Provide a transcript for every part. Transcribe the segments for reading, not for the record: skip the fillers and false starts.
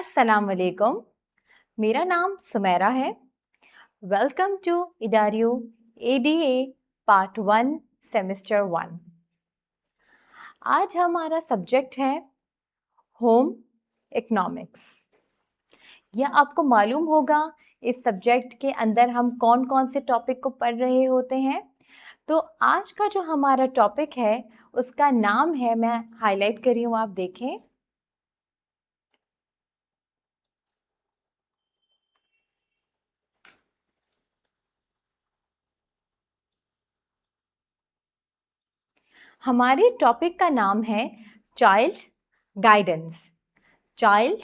अस्सलाम वालेकुम। मेरा नाम सुमेरा है। वेलकम टू इडारियो एडीए पार्ट 1 सेमेस्टर 1। आज हमारा सब्जेक्ट है होम इकोनॉमिक्स। यह आपको मालूम होगा इस सब्जेक्ट के अंदर हम कौन कौन से टॉपिक को पढ़ रहे होते हैं। तो आज का जो हमारा टॉपिक है उसका नाम है, मैं हाईलाइट कर रही हूँ, आप देखें। हमारे टॉपिक का नाम है चाइल्ड गाइडेंस। Child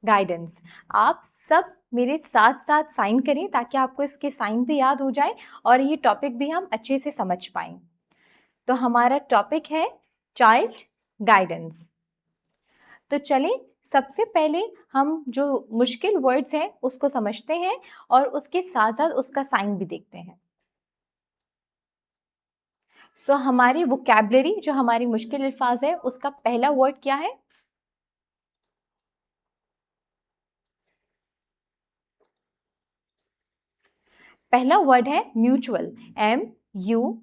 guidance. आप सब मेरे साथ साथ साइन करें ताकि आपको इसके साइन भी याद हो जाए और ये टॉपिक भी हम अच्छे से समझ पाएं। तो हमारा टॉपिक है चाइल्ड गाइडेंस। तो चलें, सबसे पहले हम जो मुश्किल वर्ड्स हैं उसको समझते हैं और उसके साथ साथ उसका साइन भी देखते हैं। सो हमारी वोकैबुलरी, जो हमारी मुश्किल अल्फाज है, उसका पहला वर्ड क्या है? पहला वर्ड है म्यूचुअल। MUTUAL,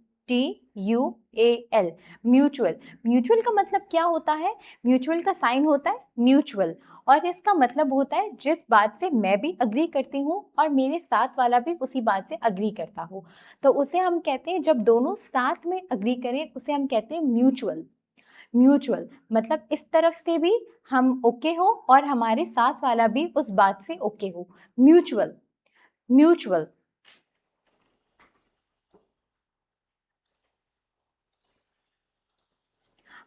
mutual. म्यूचुअल का मतलब क्या होता है? म्यूचुअल का साइन होता है म्यूचुअल और इसका मतलब होता है जिस बात से मैं भी अग्री करती हूँ और मेरे साथ वाला भी उसी बात से अग्री करता हो, तो उसे हम कहते हैं, जब दोनों साथ में अग्री करें उसे हम कहते हैं म्यूचुअल। म्यूचुअल मतलब इस तरफ से भी हम ओके हो और हमारे साथ वाला भी उस बात से ओके हो। Mutual, mutual.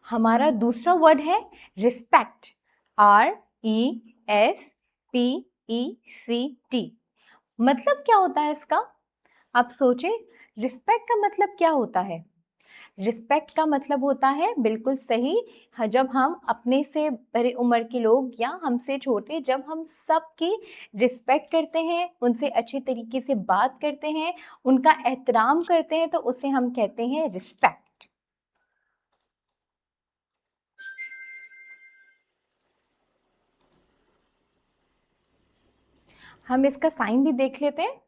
हमारा दूसरा वर्ड है रिस्पेक्ट। RESPECT। मतलब क्या होता है इसका? आप सोचें, रिस्पेक्ट का मतलब क्या होता है? रिस्पेक्ट का मतलब होता है, बिल्कुल सही, जब हम अपने से बड़े उम्र के लोग या हमसे छोटे, जब हम सबकी रिस्पेक्ट करते हैं, उनसे अच्छे तरीके से बात करते हैं, उनका एहतराम करते हैं, तो उसे हम कहते हैं रिस्पेक्ट। हम इसका साइन भी देख लेते हैं।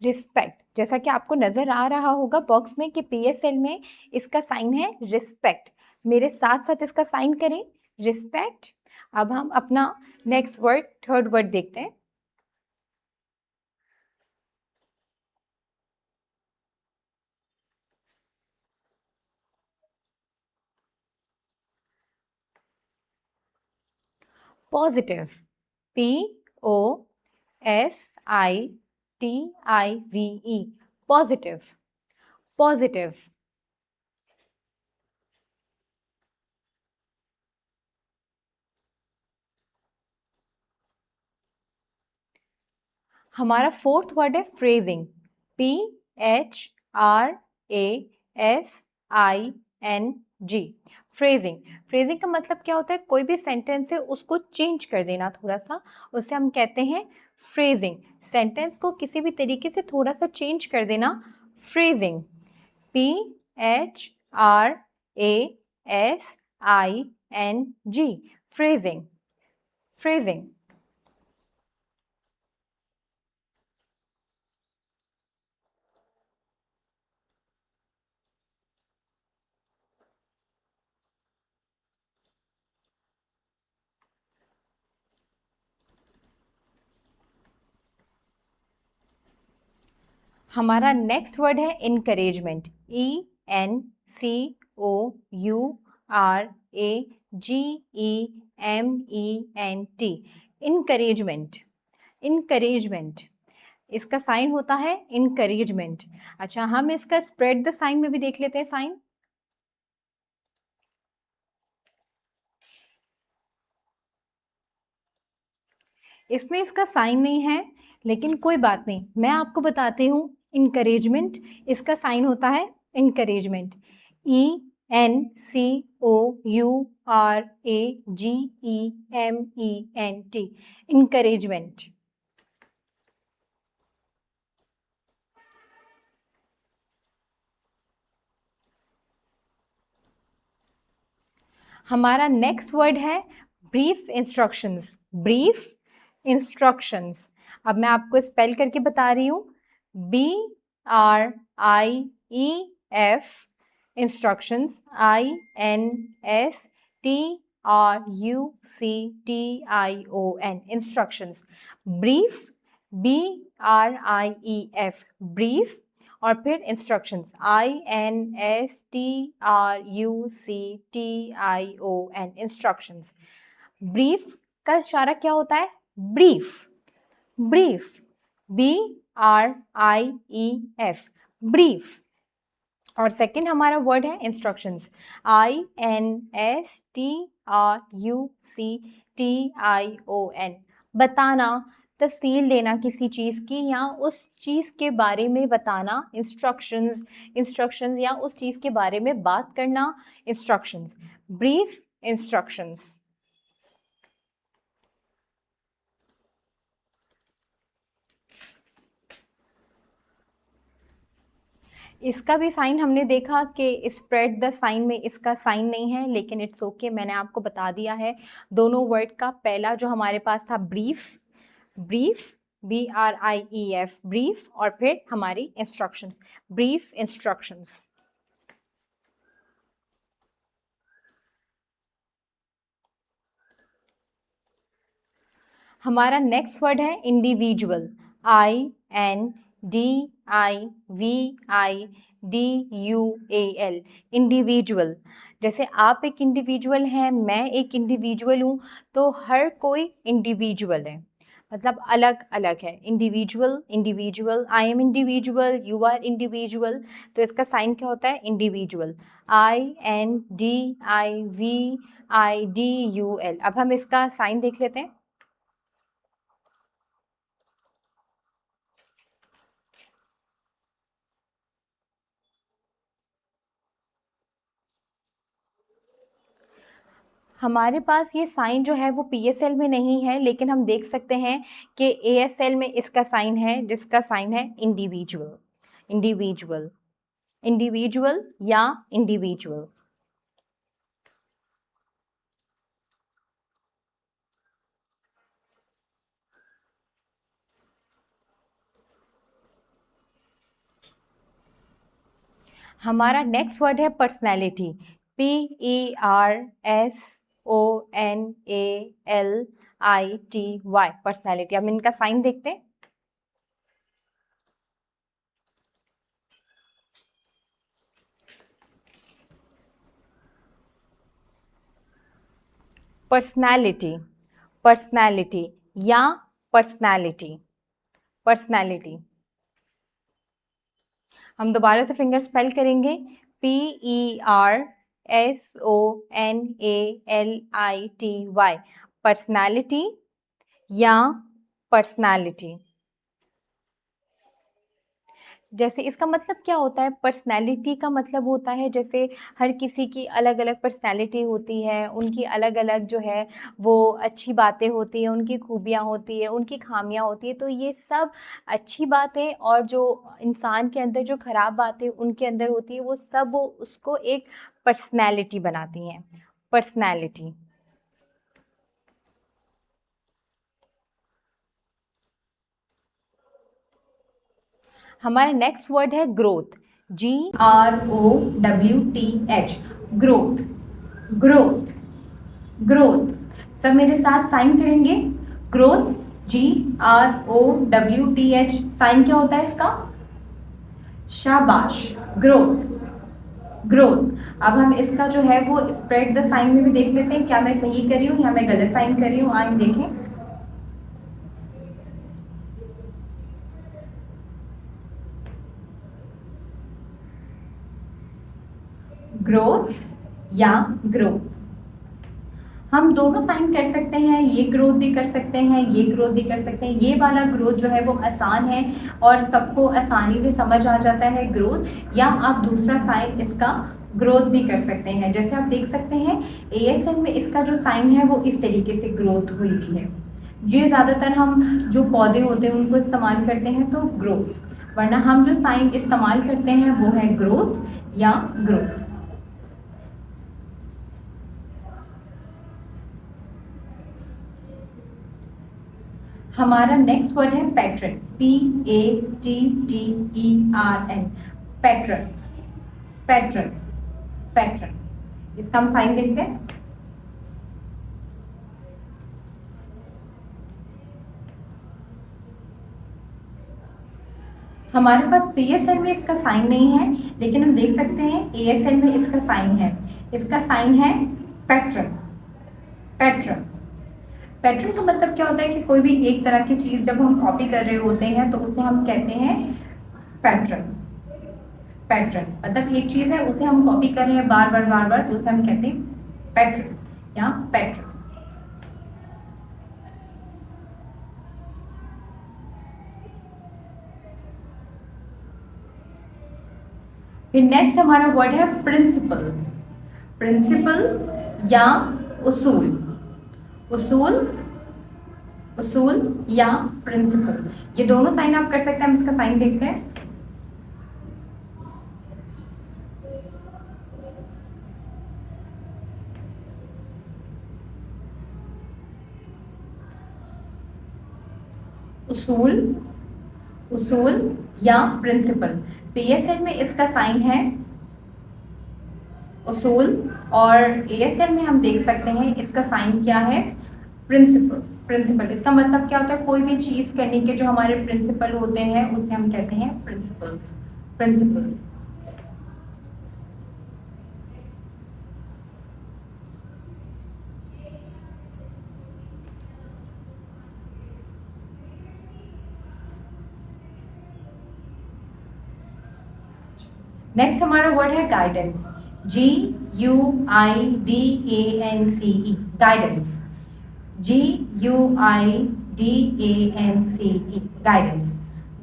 रिस्पेक्ट, जैसा कि आपको नजर आ रहा होगा बॉक्स में कि PSL में इसका साइन है रिस्पेक्ट। मेरे साथ साथ इसका साइन करें, रिस्पेक्ट। अब हम अपना नेक्स्ट वर्ड, थर्ड वर्ड देखते हैं। पॉजिटिव। POSITIVE, positive, positive. हमारा फोर्थ वर्ड है फ्रेजिंग। PHRASING, phrasing. फ्रेजिंग का मतलब क्या होता है? कोई भी सेंटेंस है उसको चेंज कर देना थोड़ा सा, उसे हम कहते हैं फ्रेजिंग। सेंटेंस को किसी भी तरीके से थोड़ा सा चेंज कर देना, फ्रेजिंग। PHRASING, phrasing, phrasing. हमारा नेक्स्ट वर्ड है इनकरेजमेंट। ENCOURAGEMENT, encouragement, encouragement. इसका साइन होता है इनकरेजमेंट। अच्छा, हम इसका स्प्रेड द साइन में भी देख लेते हैं साइन। इसमें इसका साइन नहीं है, लेकिन कोई बात नहीं, मैं आपको बताती हूँ। इनकरेजमेंट, इसका साइन होता है इनकरेजमेंट। ENCOURAGEMENT, encouragement. हमारा नेक्स्ट वर्ड है ब्रीफ इंस्ट्रक्शंस। ब्रीफ इंस्ट्रक्शंस, अब मैं आपको स्पेल करके बता रही हूँ, BRIEF instructions, INSTRUCTION instructions. Brief BRIEF brief, और फिर इंस्ट्रक्शंस INSTRUCTION इंस्ट्रक्शंस। ब्रीफ का इशारा क्या होता है? Brief, brief, BRIEF brief. और सेकंड हमारा वर्ड है इंस्ट्रक्शंस, INSTRUCTION बताना, तफसील देना किसी चीज़ की या उस चीज़ के बारे में बताना। इंस्ट्रक्शंस, इंस्ट्रक्शंस या उस चीज़ के बारे में बात करना। Instructions, brief instructions. इसका भी साइन हमने देखा कि स्प्रेड द साइन में इसका साइन नहीं है, लेकिन इट्स ओके, मैंने आपको बता दिया है। दोनों वर्ड का पहला जो हमारे पास था ब्रीफ, ब्रीफ BRIEF ब्रीफ, और फिर हमारी इंस्ट्रक्शंस, ब्रीफ इंस्ट्रक्शंस। हमारा नेक्स्ट वर्ड है इंडिविजुअल, INDIVIDUAL इंडिविजुअल। जैसे आप एक इंडिविजुअल हैं, मैं एक इंडिविजुअल हूँ, तो हर कोई इंडिविजुअल है, मतलब अलग अलग है। Individual, individual, I am individual, you are individual, तो इसका साइन क्या होता है? Individual, INDIVIDUL। अब हम इसका साइन देख लेते हैं। हमारे पास ये साइन जो है वो PSL में नहीं है, लेकिन हम देख सकते हैं कि ASL में इसका साइन है, जिसका साइन है इंडिविजुअल, इंडिविजुअल, इंडिविजुअल या इंडिविजुअल। हमारा नेक्स्ट वर्ड है पर्सनैलिटी, PERSONALITY पर्सनैलिटी। अब इनका साइन देखते हैं। पर्सनैलिटी, पर्सनैलिटी या पर्सनैलिटी, पर्सनैलिटी। हम दोबारा से फिंगर स्पेल करेंगे, PERSONALITY पर्सनैलिटी या पर्सनैलिटी। जैसे इसका मतलब क्या होता है? पर्सनैलिटी का मतलब होता है जैसे हर किसी की अलग अलग पर्सनैलिटी होती है, उनकी अलग अलग जो है वो अच्छी बातें होती हैं, उनकी खूबियाँ होती है, उनकी खामियाँ होती है। तो ये सब अच्छी बातें और जो इंसान के अंदर जो ख़राब बातें उनके अंदर होती है, वो सब वो उसको एक पर्सनैलिटी बनाती हैं, पर्सनैलिटी। हमारा नेक्स्ट वर्ड है growth, GROWTH growth, growth, growth. सब मेरे साथ साइन करेंगे, ग्रोथ, GROWTH। साइन क्या होता है इसका? शाबाश, ग्रोथ, ग्रोथ। अब हम इसका जो है वो स्प्रेड द साइन में भी देख लेते हैं, क्या मैं सही कर रही हूँ या मैं गलत साइन कर रही हूँ। आइए देखें, ग्रोथ या ग्रोथ। हम दोनों साइन कर सकते हैं, ये ग्रोथ भी कर सकते हैं, ये ग्रोथ भी कर सकते हैं। ये वाला ग्रोथ जो है वो आसान है और सबको आसानी से समझ आ जाता है ग्रोथ, या आप दूसरा साइन इसका ग्रोथ भी कर सकते हैं। जैसे आप देख सकते हैं ASL में इसका जो साइन है वो इस तरीके से ग्रोथ हुई भी है। ये ज़्यादातर हम जो पौधे होते हैं उनको इस्तेमाल करते हैं तो ग्रोथ, वरना हम जो साइन इस्तेमाल करते हैं वो है ग्रोथ या ग्रोथ। हमारा नेक्स्ट वर्ड है pattern, PATTERN, pattern, pattern, pattern. इसका हम साइन देखते हैं। हमारे पास PSN में इसका साइन नहीं है, लेकिन हम देख सकते हैं ASN में इसका साइन है। इसका साइन है पैट्रन, पैट्रन। पैटर्न का मतलब क्या होता है कि कोई भी एक तरह की चीज जब हम कॉपी कर रहे होते हैं तो उसे हम कहते हैं पैटर्न। पैटर्न मतलब एक चीज है उसे हम कॉपी कर रहे हैं बार बार बार बार, तो उसे हम कहते हैं पैटर्न या पैटर्न। फिर नेक्स्ट हमारा वर्ड है प्रिंसिपल, प्रिंसिपल या उसूल, उसूल, उसूल या प्रिंसिपल। ये दोनों साइन आप कर सकते हैं। हम इसका साइन देखते हैं। उसूल, उसूल या प्रिंसिपल। PSN में इसका साइन है उसूल और ASN में हम देख सकते हैं इसका साइन क्या है, प्रिंसिपल। प्रिंसिपल इसका मतलब क्या होता है, कोई भी चीज करने के जो हमारे प्रिंसिपल होते हैं उसे हम कहते हैं प्रिंसिपल्स, प्रिंसिपल्स। नेक्स्ट हमारा वर्ड है guidance, GUIDANCE, guidance, GUIDANCE, guidance.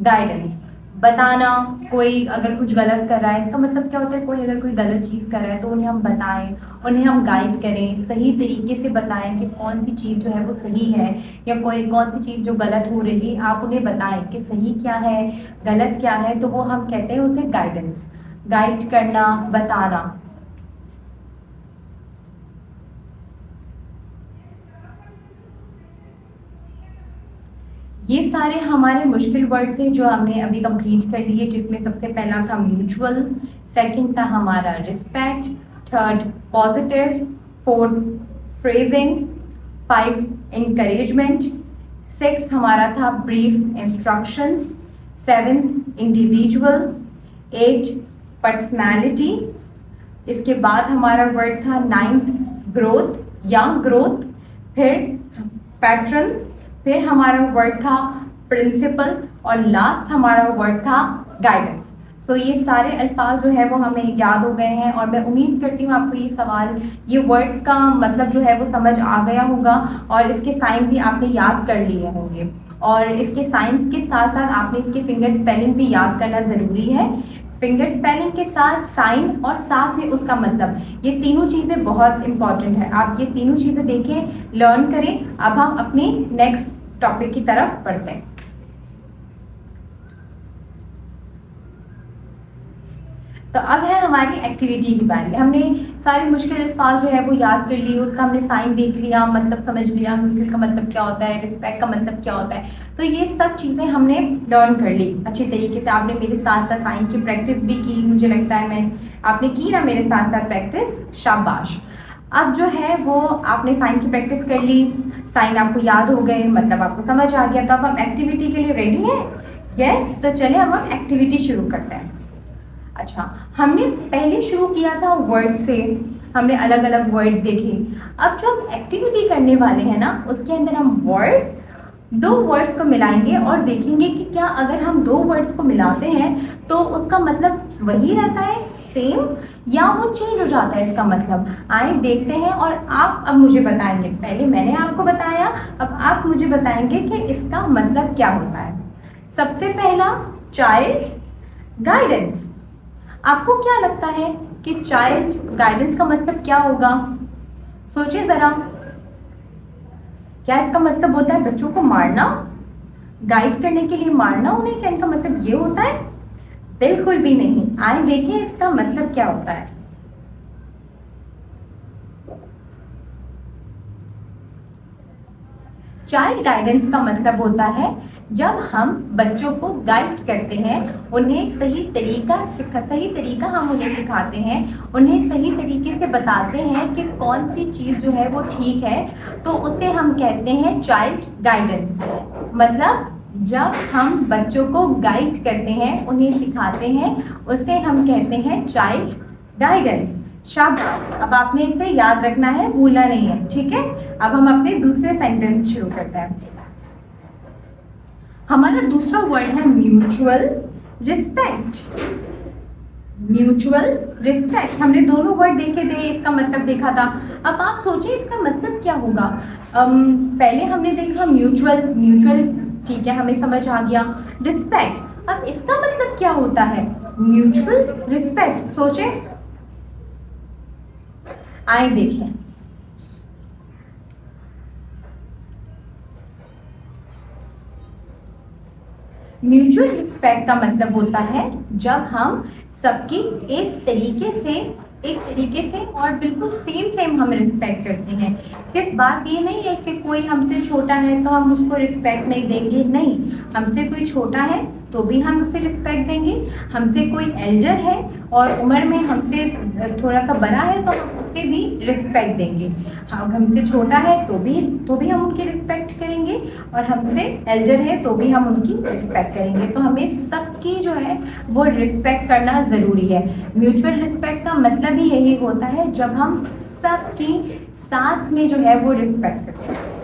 Guidance बताना, कोई अगर कुछ गलत कर रहा है, इसका मतलब क्या होता है, कोई अगर कोई गलत चीज कर रहा है तो उन्हें हम बताएं, उन्हें हम गाइड करें, सही तरीके से बताएं कि कौन सी चीज जो है वो सही है या कोई कौन सी चीज जो गलत हो रही है, आप उन्हें बताएं कि सही क्या है गलत क्या है, तो वो हम कहते हैं उसे गाइडेंस, गाइड करना, बताना। ये सारे हमारे मुश्किल वर्ड थे जो हमने अभी कंप्लीट कर लिए, जिसमें सबसे पहला था म्यूचुअल, सेकंड था हमारा respect, third positive, fourth phrasing, 5 encouragement, 6 हमारा था ब्रीफ इंस्ट्रक्शंस, 7 इंडिविजुअल, 8 पर्सनालिटी। इसके बाद हमारा वर्ड था 9 ग्रोथ या ग्रोथ, फिर पैटर्न, फिर हमारा वर्ड था प्रिंसिपल और लास्ट हमारा वर्ड था गाइडेंस। तो ये सारे अल्फाज जो है वो हमें याद हो गए हैं और मैं उम्मीद करती हूँ आपको ये सवाल, ये वर्ड्स का मतलब जो है वो समझ आ गया होगा और इसके साइन भी आपने याद कर लिए होंगे। और इसके साइंस के साथ साथ आपने इसके फिंगर स्पेलिंग भी याद करना ज़रूरी है। फिंगर स्पेलिंग के साथ साइन और साथ में उसका मतलब, ये तीनों चीज़ें बहुत इंपॉर्टेंट है। आप ये तीनों चीज़ें देखें, लर्न करें। अब हम अपने नेक्स्ट टॉपिक की तरफ बढ़ते हैं। तो अब है हमारी एक्टिविटी की बारी। हमने सारे मुश्किल अल्फाज जो है वो याद कर लिए, उसका हमने साइन देख लिया, मतलब समझ लिया, म्यूचुअल का मतलब क्या होता है, रिस्पेक्ट का मतलब क्या होता है। तो ये सब चीज़ें हमने लर्न कर ली अच्छे तरीके से। आपने मेरे साथ साथ साइन की प्रैक्टिस भी की, मुझे लगता है मैं आपने की ना मेरे साथ साथ प्रैक्टिस, शाबाश। अब जो है वो आपने साइन की प्रैक्टिस कर ली, साइन आपको याद हो गए, मतलब आपको समझ आ गया। तो अब हम एक्टिविटी के लिए रेडी हैं? यस, तो चलिए अब हम एक्टिविटी शुरू करते हैं। अच्छा, हमने पहले शुरू किया था वर्ड से, हमने अलग अलग वर्ड देखे। अब जो हम एक्टिविटी करने वाले हैं ना, उसके अंदर हम दो वर्ड्स को मिलाएंगे और देखेंगे कि क्या अगर हम 2 वर्ड्स को मिलाते हैं तो उसका मतलब वही रहता है, सेम, या वो चेंज हो जाता है इसका मतलब। आइए देखते हैं और आप अब मुझे बताएंगे। पहले मैंने आपको बताया, अब आप मुझे बताएंगे कि इसका मतलब क्या होता है। सबसे पहला चाइल्ड गाइडेंस। आपको क्या लगता है कि चाइल्ड गाइडेंस का मतलब क्या होगा? सोचिए जरा, क्या इसका मतलब होता है बच्चों को मारना, गाइड करने के लिए मारना उन्हें? क्या इनका मतलब ये होता है? बिल्कुल भी नहीं। आइए देखिए इसका मतलब क्या होता है। चाइल्ड गाइडेंस का मतलब होता है जब हम बच्चों को गाइड करते हैं, उन्हें सही तरीका हम उन्हें सिखाते हैं, उन्हें सही तरीके से बताते हैं कि कौन सी चीज़ जो है वो ठीक है, तो उसे हम कहते हैं चाइल्ड गाइडेंस। मतलब जब हम बच्चों को गाइड करते हैं, उन्हें सिखाते हैं, उसे हम कहते हैं चाइल्ड गाइडेंस। शाबाश, अब आपने इसे याद रखना है, भूलना नहीं है, ठीक है। अब हम अपने दूसरे सेंटेंस शुरू करते हैं। हमारा दूसरा वर्ड है म्यूचुअल रिस्पेक्ट। म्यूचुअल रिस्पेक्ट, हमने दोनों वर्ड देखे थे, इसका मतलब देखा था। अब आप सोचिए इसका मतलब क्या होगा। पहले हमने देखा म्यूचुअल, ठीक है, हमें समझ आ गया। रिस्पेक्ट, अब इसका मतलब क्या होता है म्यूचुअल रिस्पेक्ट, सोचे, आए देखें। म्यूचुअल रिस्पेक्ट का मतलब होता है जब हम सबकी एक तरीके से और बिल्कुल सेम हम रिस्पेक्ट करते हैं। सिर्फ बात ये नहीं है कि कोई हमसे छोटा है तो हम उसको रिस्पेक्ट नहीं देंगे, नहीं, हमसे कोई छोटा है तो भी हम उसे रिस्पेक्ट देंगे, हमसे कोई एल्डर है और उम्र में हमसे थोड़ा सा बड़ा है तो हम उसे भी रिस्पेक्ट देंगे। हमसे छोटा है तो भी हम उनकी रिस्पेक्ट करेंगे और हमसे एल्डर है तो भी हम उनकी रिस्पेक्ट करेंगे। तो हमें सबकी जो है वो रिस्पेक्ट करना ज़रूरी है। म्यूचुअल रिस्पेक्ट का मतलब ही यही होता है जब हम सबकी साथ में जो है वो रिस्पेक्ट करते हैं।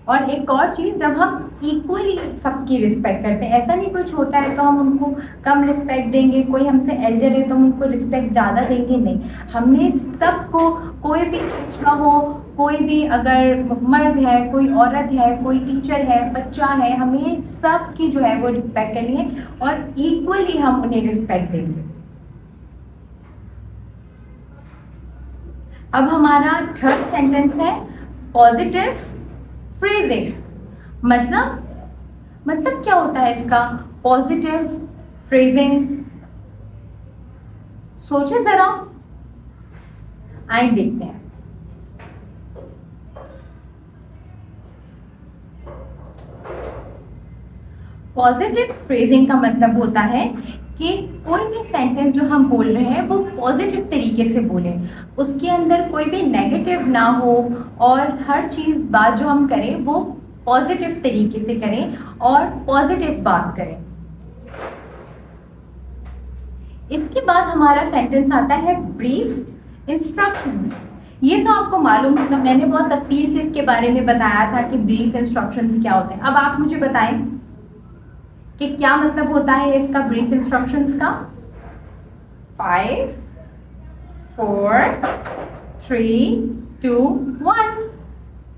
और एक और चीज़, जब हम इक्वली सबकी रिस्पेक्ट करते हैं, ऐसा नहीं कोई छोटा है तो हम उनको कम रिस्पेक्ट देंगे, कोई हमसे एल्डर है तो हम उनको रिस्पेक्ट ज़्यादा देंगे, नहीं, हमने सबको, कोई भी एज का हो, कोई भी अगर मर्द है, कोई औरत है, कोई टीचर है, बच्चा है, हमें सबकी जो है वो रिस्पेक्ट करनी है और इक्वली हम उन्हें रिस्पेक्ट देंगे। अब हमारा थर्ड सेंटेंस है पॉजिटिव फ्रेजिंग। मतलब क्या होता है इसका पॉजिटिव फ्रेजिंग, सोचे जरा, आइए देखते हैं। पॉजिटिव फ्रेजिंग का मतलब होता है कि कोई भी सेंटेंस जो हम बोल रहे हैं वो पॉजिटिव तरीके से बोलें, उसके अंदर कोई भी नेगेटिव ना हो और हर चीज़ बात जो हम करें वो पॉजिटिव तरीके से करें और पॉजिटिव बात करें। इसके बाद हमारा सेंटेंस आता है ब्रीफ इंस्ट्रक्शंस। ये तो आपको मालूम, मतलब मैंने बहुत तफसील से इसके बारे में बताया था कि ब्रीफ इंस्ट्रक्शंस क्या होते हैं। अब आप मुझे बताएं कि क्या मतलब होता है इसका ब्रीफ इंस्ट्रक्शंस का। 5 4 3 2 1,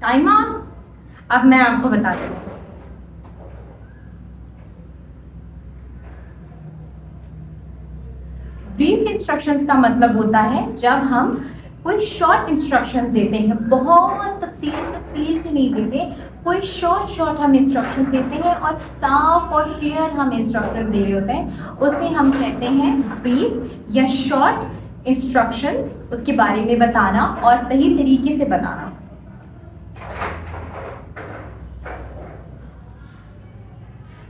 टाइम ऑन। अब मैं आपको बताती हूँ। ब्रीफ इंस्ट्रक्शंस का मतलब होता है जब हम कोई शॉर्ट इंस्ट्रक्शंस देते हैं, बहुत तफसील से नहीं देते, कोई शॉर्ट हम इंस्ट्रक्शंस देते हैं और साफ और क्लियर हम इंस्ट्रक्शंस दे रहे होते हैं, उसे हम कहते हैं ब्रीफ या शॉर्ट इंस्ट्रक्शंस, उसके बारे में बताना और सही तरीके से बताना।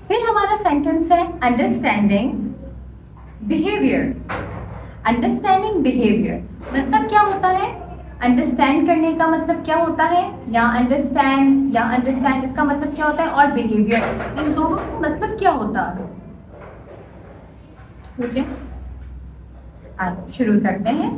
फिर हमारा सेंटेंस है अंडरस्टैंडिंग बिहेवियर। अंडरस्टैंडिंग बिहेवियर मतलब क्या होता है, अंडरस्टैंड करने का मतलब क्या होता है, या अंडरस्टैंड इसका मतलब क्या होता है, और बिहेवियर, इन दोनों का मतलब क्या होता है। सोचिए, शुरू करते हैं।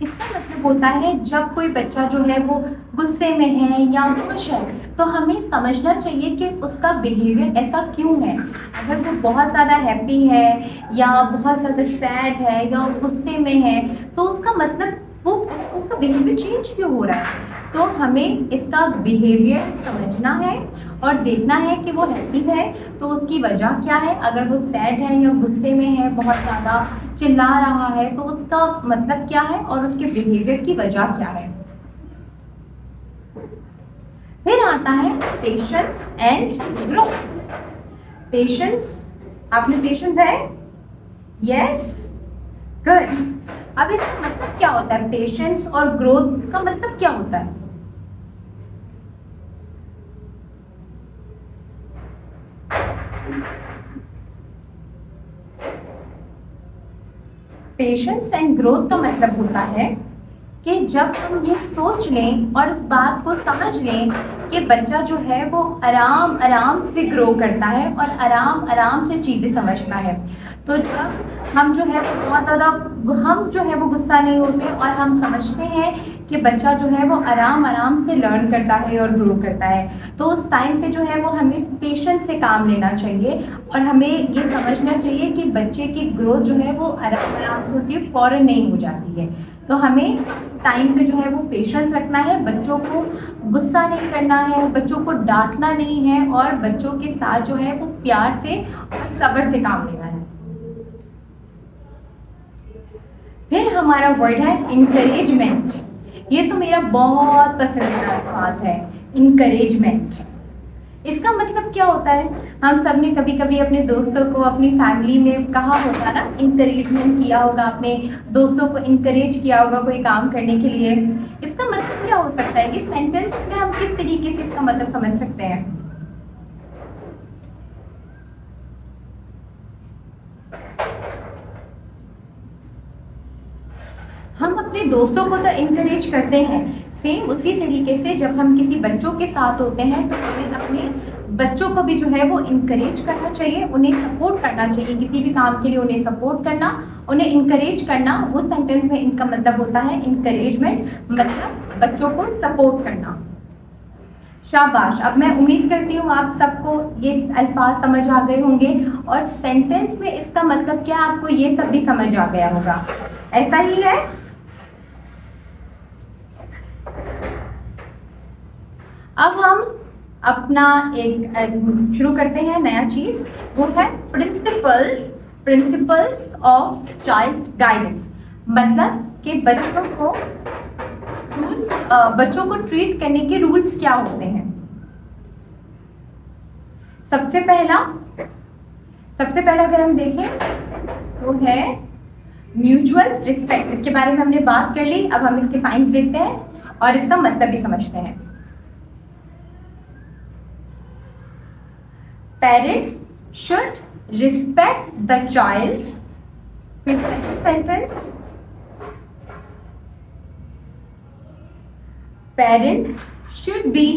इसका मतलब होता है जब कोई बच्चा जो है वो गुस्से में है या खुश है तो हमें समझना चाहिए कि उसका बिहेवियर ऐसा क्यों है। अगर वो बहुत ज़्यादा हैप्पी है या बहुत ज़्यादा सैड है या गुस्से में है तो उसका मतलब वो उसका बिहेवियर चेंज क्यों हो रहा है। तो हमें इसका बिहेवियर समझना है और देखना है कि वो हैप्पी है तो उसकी वजह क्या है, अगर वो सैड है या गुस्से में है, बहुत ज़्यादा चिल्ला रहा है तो उसका मतलब क्या है और उसके बिहेवियर की वजह क्या है। फिर आता है पेशेंस एंड ग्रोथ। पेशेंस, आप में पेशेंस है? Yes, good. अब इसका मतलब क्या होता है, पेशेंस और ग्रोथ का मतलब क्या होता है? पेशेंस एंड ग्रोथ का मतलब होता है कि जब हम ये सोच लें और इस बात को समझ लें कि बच्चा जो है वो आराम आराम से ग्रो करता है और आराम आराम से चीज़ें समझता है, तो जब हम जो है वो बहुत ज़्यादा हम जो है वो गुस्सा नहीं होते और हम समझते हैं कि बच्चा जो है वो आराम आराम से लर्न करता है और ग्रो करता है, तो उस टाइम पे जो है वो हमें पेशेंस से काम लेना चाहिए और हमें ये समझना चाहिए कि बच्चे की ग्रोथ जो है वो आराम आराम से होती है, फौरन नहीं हो जाती है। तो हमें टाइम पे जो है वो पेशेंस रखना है, बच्चों को गुस्सा नहीं करना है, बच्चों को डांटना नहीं है और बच्चों के साथ जो है वो प्यार से और सब्र से काम लेना है। फिर हमारा वर्ड है इंकरेजमेंट। ये तो मेरा बहुत पसंदीदा अल्फाज है, इंकरेजमेंट। इसका मतलब क्या होता है? हम सब ने कभी कभी अपने दोस्तों को अपनी फैमिली में कहा होगा ना, इंकरेजमेंट किया होगा, अपने दोस्तों को इंकरेज किया होगा कोई काम करने के लिए। इसका मतलब क्या हो सकता है? इस सेंटेंस में हम किस तरीके से इसका मतलब समझ सकते हैं? हम अपने दोस्तों को तो इनकरेज करते हैं, सेम उसी तरीके से जब हम किसी बच्चों के साथ होते हैं तो हमें अपने बच्चों को भी जो है वो इनकरेज करना चाहिए, उन्हें सपोर्ट करना चाहिए, किसी भी काम के लिए उन्हें सपोर्ट करना, उन्हें इनकरेज करना। वो सेंटेंस में इनका मतलब होता है इनकरेजमेंट, मतलब बच्चों को सपोर्ट करना। शाबाश। अब मैं उम्मीद करती हूँ आप सबको ये अल्फाज समझ आ गए होंगे और सेंटेंस में इसका मतलब क्या आपको ये सब भी समझ आ गया होगा, ऐसा ही है? अब हम अपना एक शुरू करते हैं नया चीज, वो है principles, principles of child guidance. मतलब कि बच्चों को रूल्स, बच्चों को ट्रीट करने के रूल्स क्या होते हैं। सबसे पहला अगर हम देखें तो है म्यूचुअल रिस्पेक्ट। इसके बारे में हमने बात कर ली, अब हम इसके साइंस देखते हैं और इसका मतलब भी समझते हैं। Parents should respect the child. फिर second sentence, parents should be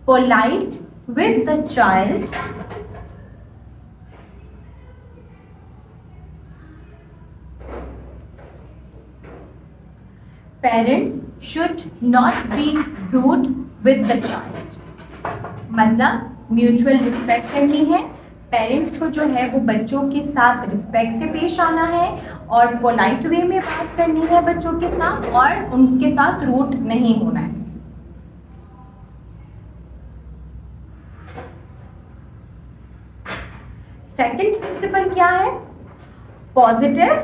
polite with the child. Parents should not be rude with the child. मतलब म्यूचुअल रिस्पेक्ट करनी है, पेरेंट्स को जो है वो बच्चों के साथ रिस्पेक्ट से पेश आना है और पोलाइट वे में बात करनी है बच्चों के साथ और उनके साथ रूड नहीं होना है। सेकंड प्रिंसिपल क्या है? Positive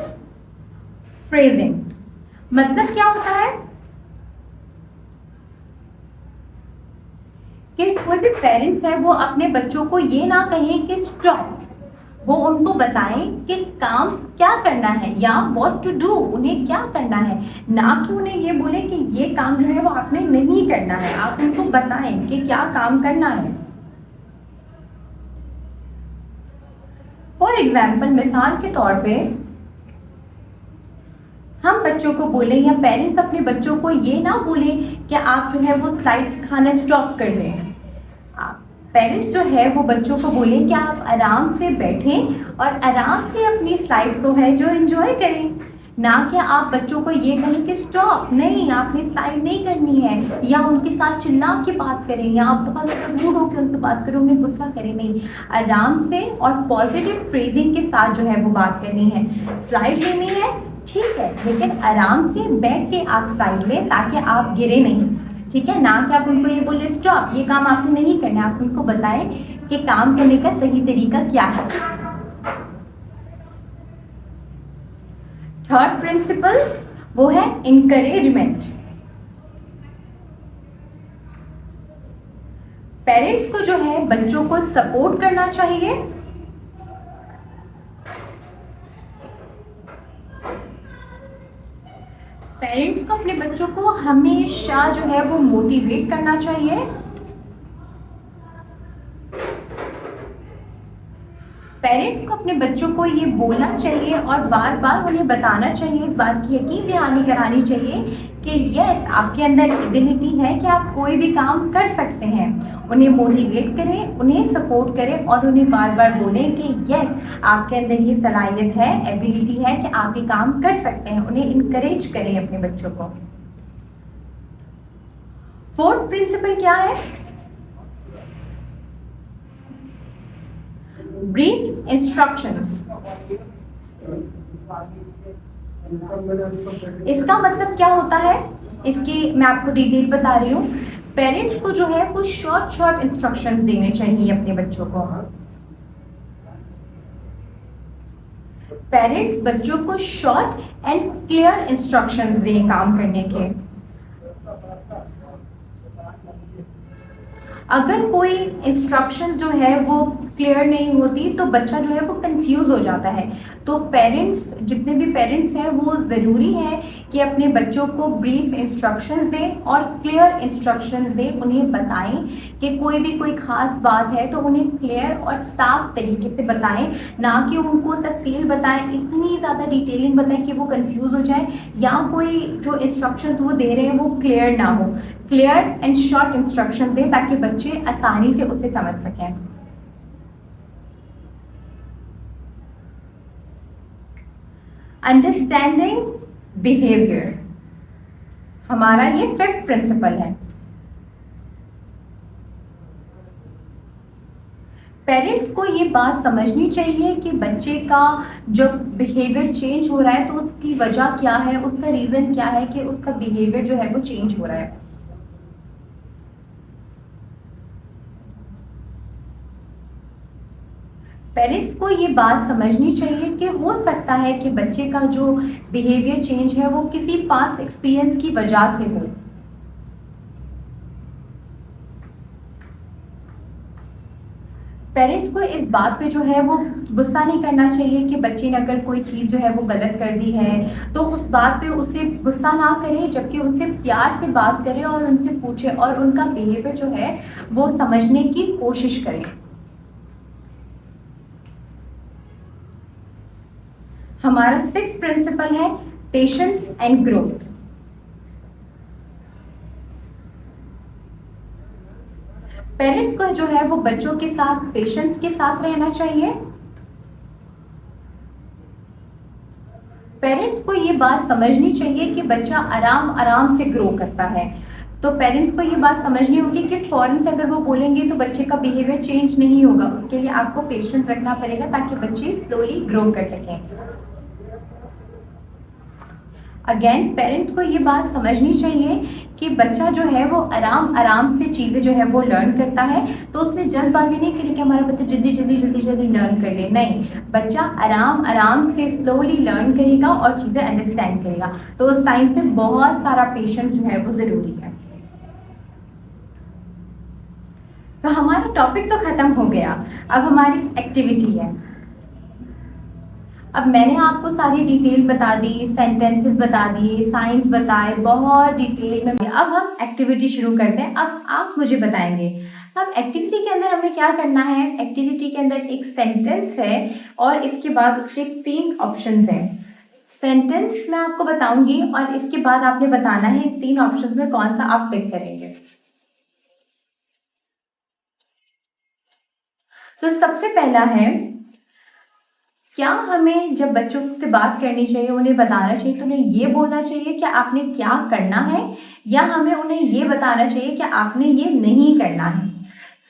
phrasing. मतलब क्या होता है कि कोई भी पेरेंट्स है वो अपने बच्चों को ये ना कहें कि स्टॉप, वो उनको बताएं कि काम क्या करना है या व्हाट टू डू, उन्हें क्या करना है, ना कि उन्हें ये बोले कि ये काम जो है वो आपने नहीं करना है। आप उनको बताएं कि क्या काम करना है। फॉर एग्जाम्पल, मिसाल के तौर पे हम बच्चों को बोले या पेरेंट्स अपने बच्चों को ये ना बोले कि आप जो है वो स्लाइड्स खाना स्टॉप कर दें। पेरेंट्स जो है वो बच्चों को बोले कि आप आराम से बैठें और आराम से अपनी स्लाइड को है जो एंजॉय करें, ना कि आप बच्चों को ये कहें कि स्टॉप, नहीं आपने स्लाइड नहीं करनी है, या उनके साथ चिल्ला के बात करें या आप बहुत ज़्यादा रूड होकर उनसे बात करें, उन्हें गुस्सा करें, नहीं। आराम से और पॉजिटिव फ्रेजिंग के साथ जो है वो बात करनी है। स्लाइड लेनी है ठीक है, लेकिन आराम से बैठ के आप स्लाइड लें ताकि आप गिरे नहीं, ठीक है। ना कि आप उनको ये बोले स्टॉप, ये काम आपने नहीं करना। आप उनको बताएं कि काम करने का सही तरीका क्या है। थर्ड प्रिंसिपल वो है इनकरेजमेंट। पेरेंट्स को जो है बच्चों को सपोर्ट करना चाहिए पेरेंट्स को अपने बच्चों को हमेशा जो है वो मोटिवेट करना चाहिए। पेरेंट्स को अपने बच्चों को ये बोलना चाहिए और बार बार उन्हें बताना चाहिए, इस बात की यकीन दिलानी करानी चाहिए कि यस, आपके अंदर एबिलिटी है कि आप कोई भी काम कर सकते हैं। उन्हें मोटिवेट करें, उन्हें सपोर्ट करें और उन्हें बार बार बोलें कि यस, आपके अंदर ये सलाहियत है, एबिलिटी है कि आप ये काम कर सकते हैं। उन्हें इनकरेज करें अपने बच्चों को। फोर्थ प्रिंसिपल क्या है? Brief instructions. इसका मतलब क्या होता है, इसकी मैं आपको डिटेल बता रही हूँ। पेरेंट्स को जो है वो शॉर्ट शॉर्ट इंस्ट्रक्शंस देने चाहिए अपने बच्चों को। पेरेंट्स बच्चों को शॉर्ट एंड क्लियर इंस्ट्रक्शंस दें काम करने के। अगर कोई इंस्ट्रक्शंस जो है वो क्लियर नहीं होती तो बच्चा जो है वो कंफ्यूज हो जाता है। तो पेरेंट्स, जितने भी पेरेंट्स हैं, वो ज़रूरी है कि अपने बच्चों को ब्रीफ इंस्ट्रक्शंस दें और क्लियर इंस्ट्रक्शंस दें। उन्हें बताएं कि कोई भी कोई ख़ास बात है तो उन्हें क्लियर और साफ तरीके से बताएं, ना कि उनको तफसील बताएं, इतनी ज़्यादा डिटेलिंग बताएं कि वो कंफ्यूज हो जाए या कोई जो इंस्ट्रक्शंस वो दे रहे हैं वो क्लियर ना हो। क्लियर एंड शॉर्ट इंस्ट्रक्शन दें ताकि बच्चे आसानी से उसे समझ सकें। अंडरस्टैंडिंग बिहेवियर, हमारा ये फिफ्थ प्रिंसिपल है। पेरेंट्स को ये बात समझनी चाहिए कि बच्चे का जब बिहेवियर चेंज हो रहा है तो उसकी वजह क्या है, उसका रीजन क्या है कि उसका बिहेवियर जो है वो चेंज हो रहा है। पेरेंट्स को ये बात समझनी चाहिए कि हो सकता है कि बच्चे का जो बिहेवियर चेंज है वो किसी पास्ट एक्सपीरियंस की वजह से हो। पेरेंट्स को इस बात पे जो है वो गुस्सा नहीं करना चाहिए कि बच्चे ने अगर कोई चीज़ जो है वो गलत कर दी है तो उस बात पे उसे गुस्सा ना करें, जबकि उनसे प्यार से बात करें और उनसे पूछें और उनका बिहेवियर जो है वो समझने की कोशिश करें। हमारा सिक्स्थ प्रिंसिपल है पेशेंस एंड ग्रोथ। पेरेंट्स को जो है वो बच्चों के साथ पेशेंस के साथ रहना चाहिए। पेरेंट्स को ये बात समझनी चाहिए कि बच्चा आराम आराम से ग्रो करता है। तो पेरेंट्स को ये बात समझनी होगी कि फौरन से अगर वो बोलेंगे तो बच्चे का बिहेवियर चेंज नहीं होगा। उसके लिए आपको पेशेंस रखना पड़ेगा ताकि बच्चे स्लोली ग्रो कर सकें। अगेन पेरेंट्स को ये बात समझनी चाहिए कि बच्चा जो है वो आराम आराम से चीज़ें जो है वो लर्न करता है। तो उसमें जल्दबाजी नहीं करें कि हमारा बच्चा जल्दी जल्दी जल्दी जल्दी लर्न कर ले, नहीं, बच्चा आराम आराम से स्लोली लर्न करेगा और चीज़ें अंडरस्टैंड करेगा। तो उस टाइम पे बहुत सारा पेशेंस जो है वो ज़रूरी है। तो हमारा टॉपिक तो ख़त्म हो गया, अब हमारी एक्टिविटी है। अब मैंने आपको सारी डिटेल बता दी, सेंटेंसेस बता दिए, साइंस बताए, बहुत डिटेल में। अब हम एक्टिविटी शुरू करते हैं। अब आप मुझे बताएंगे, अब एक्टिविटी के अंदर हमें क्या करना है। एक्टिविटी के अंदर एक सेंटेंस है और इसके बाद उसके 3 ऑप्शंस हैं। सेंटेंस मैं आपको बताऊंगी और इसके बाद आपने बताना है इन 3 ऑप्शंस में कौन सा आप पिक करेंगे। तो सबसे पहला है, क्या हमें जब बच्चों से बात करनी चाहिए, उन्हें बताना चाहिए, तो उन्हें ये बोलना चाहिए कि आपने क्या करना है, या हमें उन्हें ये बताना चाहिए कि आपने ये नहीं करना है।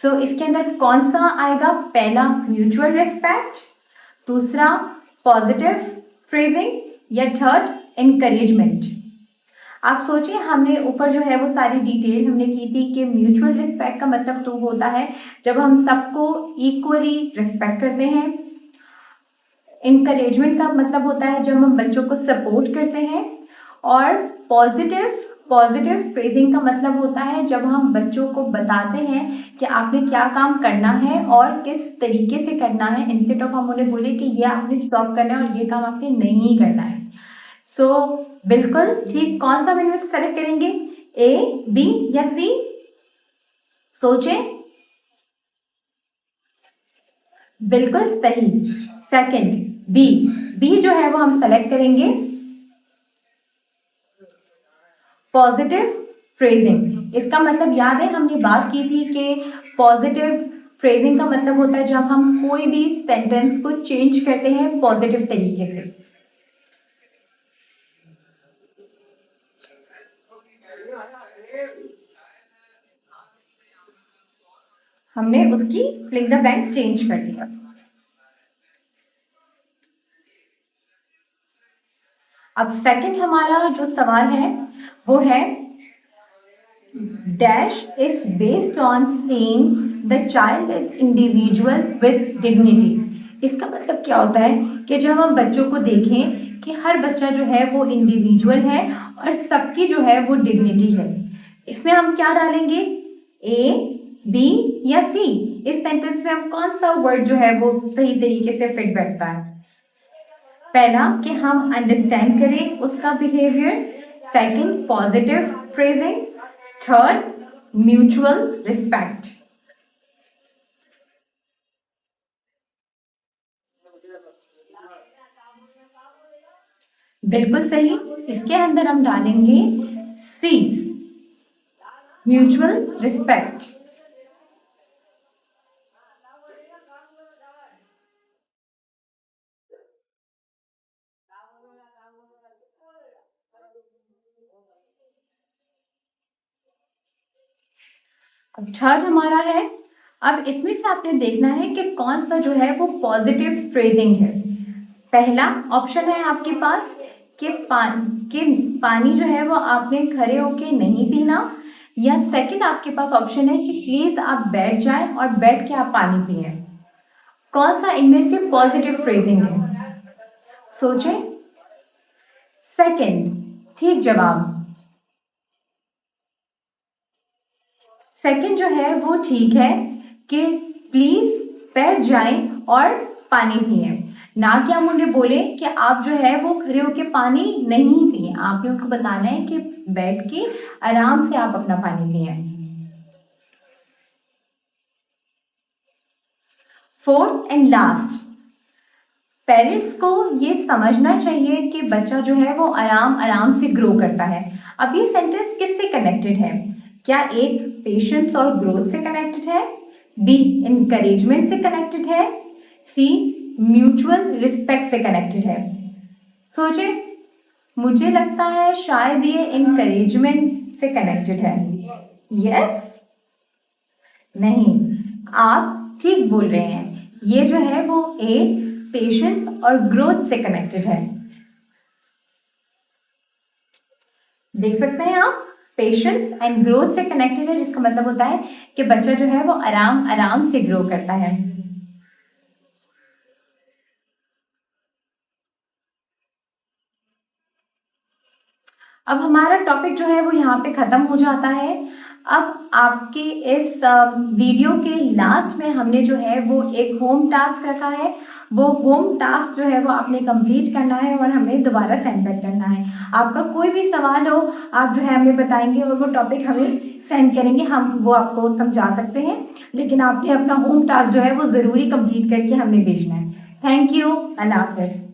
सो इसके अंदर कौन सा आएगा? पहला म्यूचुअल रिस्पेक्ट, दूसरा पॉजिटिव फ्रेजिंग, या थर्ड इनकरेजमेंट। आप सोचिए, हमने ऊपर जो है वो सारी डिटेल हमने की थी कि म्यूचुअल रिस्पेक्ट का मतलब तो होता है जब हम सबको इक्वली रिस्पेक्ट करते हैं। इनकरेजमेंट का मतलब होता है जब हम बच्चों को सपोर्ट करते हैं। और पॉजिटिव फ्रेजिंग का मतलब होता है जब हम बच्चों को बताते हैं कि आपने क्या काम करना है और किस तरीके से करना है, इंस्टेड ऑफ हम उन्हें बोले कि ये आपने स्टॉप करना है और ये काम आपने नहीं करना है। सो बिल्कुल ठीक, कौन सा हम इनमें सेलेक्ट करेंगे, ए, बी या सी? सोचें। बिल्कुल सही, सेकंड बी। बी जो है वो हम सेलेक्ट करेंगे। पॉजिटिव फ्रेजिंग, इसका मतलब याद है हमने बात की थी कि पॉजिटिव फ्रेजिंग का मतलब होता है जब हम कोई भी सेंटेंस को चेंज करते हैं पॉजिटिव तरीके से। हमने उसकी फिलिंग द ब्लैंक्स चेंज कर दिया। अब सेकंड हमारा जो सवाल है वो है dash is based on saying the child is individual with dignity. इसका मतलब क्या होता है कि जब हम बच्चों को देखें कि हर बच्चा जो है वो इंडिविजुअल है और सबकी जो है वो डिग्निटी है, इसमें हम क्या डालेंगे, ए, बी या सी? इस सेंटेंस में हम कौन सा वर्ड जो है वो सही तरीके से फिट बैठता है? पहला कि हम अंडरस्टैंड करें उसका behaviour, second positive phrasing, third mutual respect. बिल्कुल सही, इसके अंदर हम डालेंगे सी, म्यूचुअल रिस्पेक्ट। अब थर्ड हमारा है, अब इसमें से आपने देखना है कि कौन सा जो है वो पॉजिटिव फ्रेजिंग है। पहला ऑप्शन है आपके पास कि पानी जो है वो आपने खड़े होके नहीं पीना, या सेकंड आपके पास ऑप्शन है कि प्लीज आप बैठ जाएं और बैठ के आप पानी पिए। कौन सा इनमें से पॉजिटिव फ्रेजिंग है? सोचें। सेकंड ठीक जवाब, सेकंड जो है वो ठीक है कि प्लीज बैठ जाएं और पानी पिए, ना कि हम उन्हें बोले कि आप जो है वो खड़े होके पानी नहीं पिए। आपने उनको बताना है कि बैठ के आराम से आप अपना पानी पिए। फोर्थ एंड लास्ट, पेरेंट्स को ये समझना चाहिए कि बच्चा जो है वो आराम आराम से ग्रो करता है। अब ये सेंटेंस किससे कनेक्टेड है? क्या एक पेशेंस और ग्रोथ से कनेक्टेड है, बी इनकरेजमेंट से कनेक्टेड है, सी म्यूचुअल रिस्पेक्ट से कनेक्टेड है? सोचे। मुझे लगता है शायद ये इनकरेजमेंट से कनेक्टेड है। यस? नहीं, आप ठीक बोल रहे हैं, ये जो है वो ए पेशेंस और ग्रोथ से कनेक्टेड है। देख सकते हैं आप, पेशेंस एंड ग्रोथ से कनेक्टेड है, जिसका मतलब होता है कि बच्चा जो है वो आराम आराम से ग्रो करता है। अब हमारा टॉपिक जो है वो यहाँ पे खत्म हो जाता है। अब आपके इस वीडियो के लास्ट में हमने जो है वो एक होम टास्क रखा है। वो होम टास्क जो है वो आपने कंप्लीट करना है और हमें दोबारा सेंड बैक करना है। आपका कोई भी सवाल हो आप जो है हमें बताएंगे और वो टॉपिक हमें सेंड करेंगे, हम वो आपको समझा सकते हैं, लेकिन आपने अपना होम टास्क जो है वो ज़रूरी कंप्लीट करके हमें भेजना है। थैंक यू, अल्लाह हाफिज़।